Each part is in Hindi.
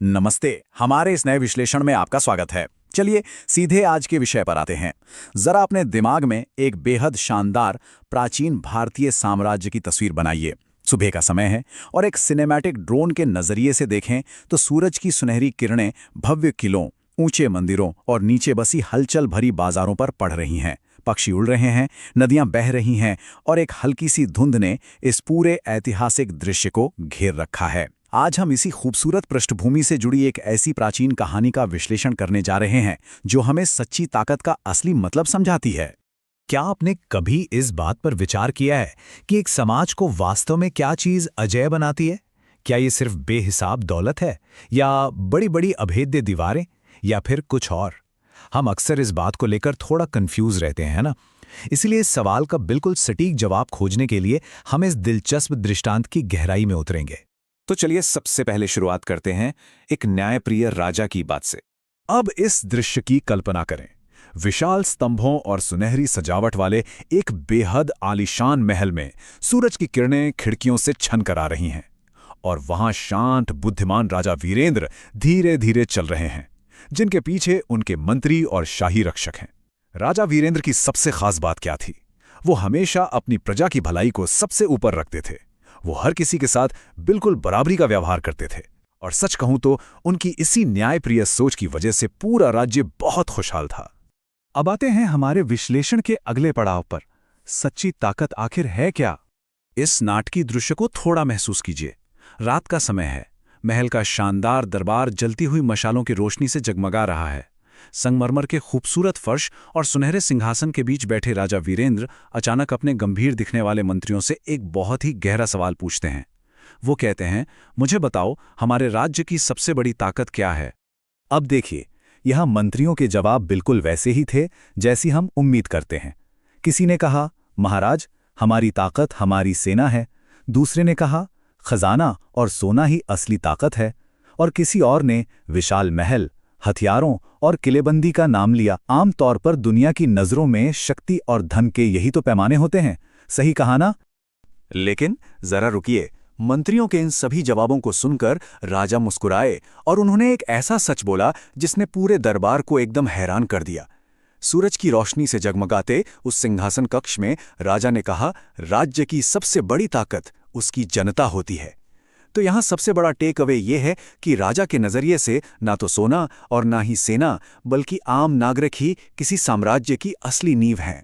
नमस्ते। हमारे इस नए विश्लेषण में आपका स्वागत है। चलिए सीधे आज के विषय पर आते हैं। जरा अपने दिमाग में एक बेहद शानदार प्राचीन भारतीय साम्राज्य की तस्वीर बनाइए। सुबह का समय है और एक सिनेमैटिक ड्रोन के नजरिए से देखें तो सूरज की सुनहरी किरणें भव्य किलों, ऊंचे मंदिरों और नीचे बसी हलचल भरी बाजारों पर पड़ रही हैं। पक्षी उड़ रहे हैं, नदियां बह रही हैं और एक हल्की सी धुंध ने इस पूरे ऐतिहासिक दृश्य को घेर रखा है। आज हम इसी खूबसूरत पृष्ठभूमि से जुड़ी एक ऐसी प्राचीन कहानी का विश्लेषण करने जा रहे हैं जो हमें सच्ची ताकत का असली मतलब समझाती है। क्या आपने कभी इस बात पर विचार किया है कि एक समाज को वास्तव में क्या चीज अजेय बनाती है? क्या ये सिर्फ बेहिसाब दौलत है, या बड़ी बड़ी अभेद्य दीवारें, या फिर कुछ और? हम अक्सर इस बात को लेकर थोड़ा कंफ्यूज रहते हैं ना। इसलिए इस सवाल का बिल्कुल सटीक जवाब खोजने के लिए हम इस दिलचस्प दृष्टांत की गहराई में उतरेंगे। तो चलिए सबसे पहले शुरुआत करते हैं एक न्यायप्रिय राजा की बात से। अब इस दृश्य की कल्पना करें। विशाल स्तंभों और सुनहरी सजावट वाले एक बेहद आलीशान महल में सूरज की किरणें खिड़कियों से छनकर आ रही हैं और वहां शांत बुद्धिमान राजा वीरेंद्र धीरे धीरे चल रहे हैं, जिनके पीछे उनके मंत्री और शाही रक्षक हैं। राजा वीरेंद्र की सबसे खास बात क्या थी? वो हमेशा अपनी प्रजा की भलाई को सबसे ऊपर रखते थे। वो हर किसी के साथ बिल्कुल बराबरी का व्यवहार करते थे और सच कहूं तो उनकी इसी न्यायप्रिय सोच की वजह से पूरा राज्य बहुत खुशहाल था। अब आते हैं हमारे विश्लेषण के अगले पड़ाव पर। सच्ची ताकत आखिर है क्या? इस नाटकीय दृश्य को थोड़ा महसूस कीजिए। रात का समय है। महल का शानदार दरबार जलती हुई मशालों की रोशनी से जगमगा रहा है। संगमरमर के खूबसूरत फर्श और सुनहरे सिंहासन के बीच बैठे राजा वीरेंद्र अचानक अपने गंभीर दिखने वाले मंत्रियों से एक बहुत ही गहरा सवाल पूछते हैं। वो कहते हैं, मुझे बताओ, हमारे राज्य की सबसे बड़ी ताकत क्या है? अब देखिए, यह मंत्रियों के जवाब बिल्कुल वैसे ही थे जैसी हम उम्मीद करते हैं। किसी ने कहा, महाराज, हमारी ताकत हमारी सेना है। दूसरे ने कहा, खजाना और सोना ही असली ताकत है। और किसी और ने विशाल महल, हथियारों और किलेबंदी का नाम लिया। आमतौर पर दुनिया की नजरों में शक्ति और धन के यही तो पैमाने होते हैं। सही कहा ना? लेकिन जरा रुकिए। मंत्रियों के इन सभी जवाबों को सुनकर राजा मुस्कुराए और उन्होंने एक ऐसा सच बोला जिसने पूरे दरबार को एकदम हैरान कर दिया। सूरज की रोशनी से जगमगाते उस सिंहासन कक्ष में राजा ने कहा, राज्य की सबसे बड़ी ताकत उसकी जनता होती है। तो यहाँ सबसे बड़ा टेक अवे ये है कि राजा के नजरिए से ना तो सोना और ना ही सेना, बल्कि आम नागरिक ही किसी साम्राज्य की असली नींव हैं।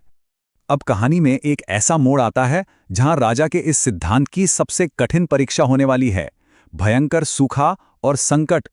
अब कहानी में एक ऐसा मोड़ आता है जहां राजा के इस सिद्धांत की सबसे कठिन परीक्षा होने वाली है। भयंकर सूखा और संकट।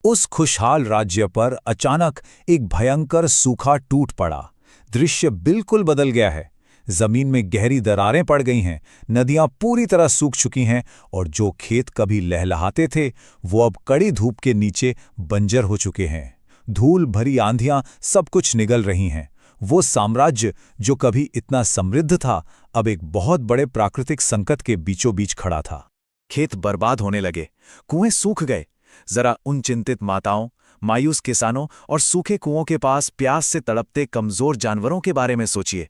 उस खुशहाल राज्य पर अचानक एक भयंकर सूखा टूट पड़ा। दृश्य बिल्कुल बदल गया है। जमीन में गहरी दरारें पड़ गई हैं, नदियां पूरी तरह सूख चुकी हैं और जो खेत कभी लहलहाते थे वो अब कड़ी धूप के नीचे बंजर हो चुके हैं। धूल भरी आंधियां सब कुछ निगल रही हैं। वो साम्राज्य जो कभी इतना समृद्ध था, अब एक बहुत बड़े प्राकृतिक संकट के बीचों बीच खड़ा था। खेत बर्बाद होने लगे, कुएं सूख गए। जरा उन चिंतित माताओं, मायूस किसानों और सूखे कुओं के पास प्यास से तड़पते कमजोर जानवरों के बारे में सोचिए।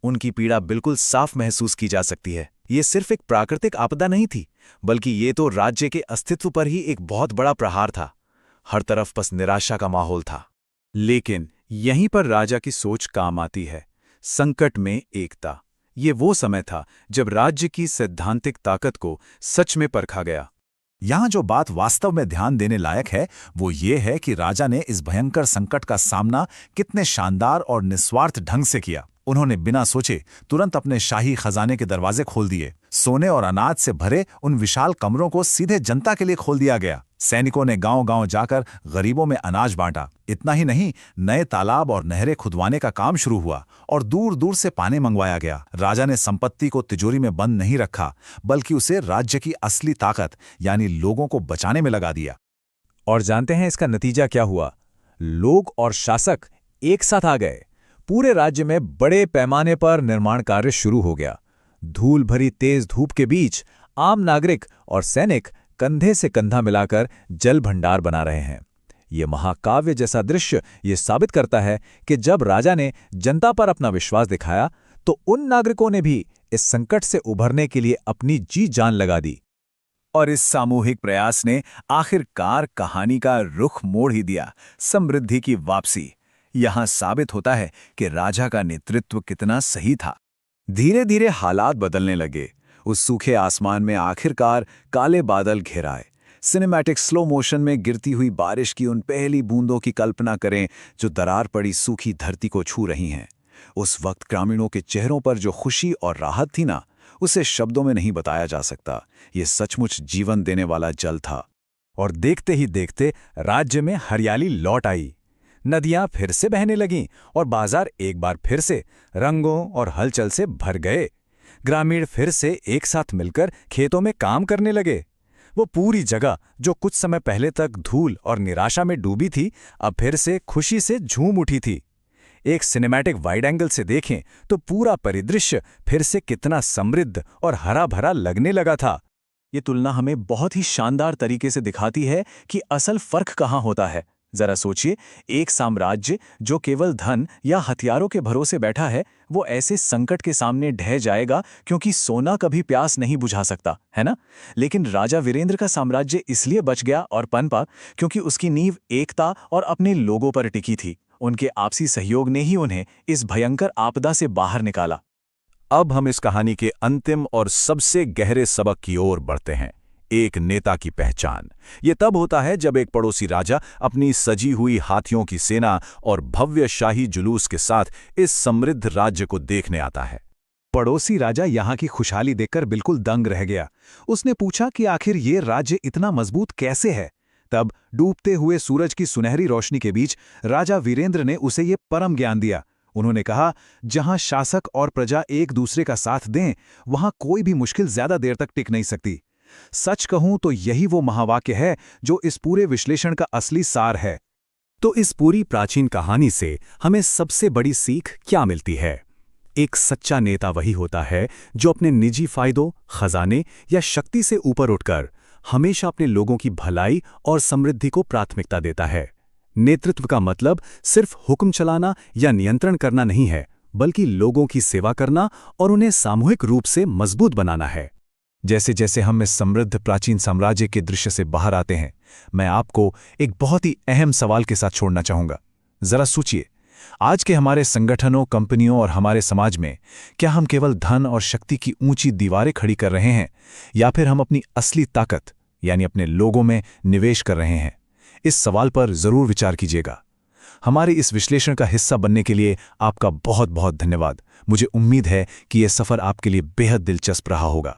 उनकी पीड़ा बिल्कुल साफ महसूस की जा सकती है। ये सिर्फ एक प्राकृतिक आपदा नहीं थी, बल्कि ये तो राज्य के अस्तित्व पर ही एक बहुत बड़ा प्रहार था। हर तरफ बस निराशा का माहौल था। लेकिन यहीं पर राजा की सोच काम आती है। संकट में एकता। ये वो समय था जब राज्य की सैद्धांतिक ताकत को सच में परखा गया। यहाँ जो बात वास्तव में ध्यान देने लायक है वो ये है कि राजा ने इस भयंकर संकट का सामना कितने शानदार और निस्वार्थ ढंग से किया। उन्होंने बिना सोचे तुरंत अपने शाही खजाने के दरवाजे खोल दिए। सोने और अनाज से भरे उन विशाल कमरों को सीधे जनता के लिए खोल दिया गया। सैनिकों ने गांव-गांव जाकर गरीबों में अनाज बांटा। इतना ही नहीं, नए तालाब और नहरें खुदवाने का काम शुरू हुआ और दूर दूर से पानी मंगवाया गया। राजा ने संपत्ति को तिजोरी में बंद नहीं रखा, बल्कि उसे राज्य की असली ताकत यानी लोगों को बचाने में लगा दिया। और जानते हैं इसका नतीजा क्या हुआ? लोग और शासक एक साथ आ गए। पूरे राज्य में बड़े पैमाने पर निर्माण कार्य शुरू हो गया। धूल भरी तेज धूप के बीच आम नागरिक और सैनिक कंधे से कंधा मिलाकर जल भंडार बना रहे हैं। ये महाकाव्य जैसा दृश्य ये साबित करता है कि जब राजा ने जनता पर अपना विश्वास दिखाया तो उन नागरिकों ने भी इस संकट से उभरने के लिए अपनी जी जान लगा दी। और इस सामूहिक प्रयास ने आखिरकार कहानी का रुख मोड़ ही दिया, समृद्धि की वापसी। यहां साबित होता है कि राजा का नेतृत्व कितना सही था। धीरे धीरे हालात बदलने लगे। उस सूखे आसमान में आखिरकार काले बादल घिर आए। सिनेमैटिक स्लो मोशन में गिरती हुई बारिश की उन पहली बूंदों की कल्पना करें जो दरार पड़ी सूखी धरती को छू रही हैं। उस वक्त ग्रामीणों के चेहरों पर जो खुशी और राहत थी ना, उसे शब्दों में नहीं बताया जा सकता। ये सचमुच जीवन देने वाला जल था। और देखते ही देखते राज्य में हरियाली लौट आई। नदियां फिर से बहने लगीं और बाजार एक बार फिर से रंगों और हलचल से भर गए। ग्रामीण फिर से एक साथ मिलकर खेतों में काम करने लगे। वो पूरी जगह जो कुछ समय पहले तक धूल और निराशा में डूबी थी, अब फिर से खुशी से झूम उठी थी। एक सिनेमैटिक वाइड एंगल से देखें तो पूरा परिदृश्य फिर से कितना समृद्ध और हरा भरा लगने लगा था। ये तुलना हमें बहुत ही शानदार तरीके से दिखाती है कि असल फर्क कहाँ होता है। जरा सोचिए, एक साम्राज्य जो केवल धन या हथियारों के भरोसे बैठा है, वो ऐसे संकट के सामने ढह जाएगा क्योंकि सोना कभी प्यास नहीं बुझा सकता, है ना? लेकिन राजा वीरेंद्र का साम्राज्य इसलिए बच गया और पनपा क्योंकि उसकी नींव एकता और अपने लोगों पर टिकी थी। उनके आपसी सहयोग ने ही उन्हें इस भयंकर आपदा से बाहर निकाला। अब हम इस कहानी के अंतिम और सबसे गहरे सबक की ओर बढ़ते हैं। एक नेता की पहचान। ये तब होता है जब एक पड़ोसी राजा अपनी सजी हुई हाथियों की सेना और भव्य शाही जुलूस के साथ इस समृद्ध राज्य को देखने आता है। पड़ोसी राजा यहाँ की खुशहाली देखकर बिल्कुल दंग रह गया। उसने पूछा कि आखिर ये राज्य इतना मजबूत कैसे है? तब डूबते हुए सूरज की सुनहरी रोशनी के बीच राजा वीरेंद्र ने उसे ये परम ज्ञान दिया। उन्होंने कहा, जहां शासक और प्रजा एक दूसरे का साथ दें, वहां कोई भी मुश्किल ज्यादा देर तक टिक नहीं सकती। सच कहूं तो यही वो महावाक्य है जो इस पूरे विश्लेषण का असली सार है। तो इस पूरी प्राचीन कहानी से हमें सबसे बड़ी सीख क्या मिलती है? एक सच्चा नेता वही होता है जो अपने निजी फायदों, खजाने या शक्ति से ऊपर उठकर हमेशा अपने लोगों की भलाई और समृद्धि को प्राथमिकता देता है। नेतृत्व का मतलब सिर्फ हुक्म चलाना या नियंत्रण करना नहीं है, बल्कि लोगों की सेवा करना और उन्हें सामूहिक रूप से मजबूत बनाना है। जैसे जैसे हम इस समृद्ध प्राचीन साम्राज्य के दृश्य से बाहर आते हैं, मैं आपको एक बहुत ही अहम सवाल के साथ छोड़ना चाहूंगा। जरा सोचिए, आज के हमारे संगठनों, कंपनियों और हमारे समाज में क्या हम केवल धन और शक्ति की ऊंची दीवारें खड़ी कर रहे हैं, या फिर हम अपनी असली ताकत यानी अपने लोगों में निवेश कर रहे हैं? इस सवाल पर जरूर विचार कीजिएगा। हमारे इस विश्लेषण का हिस्सा बनने के लिए आपका बहुत बहुत धन्यवाद। मुझे उम्मीद है कि यह सफर आपके लिए बेहद दिलचस्प रहा होगा।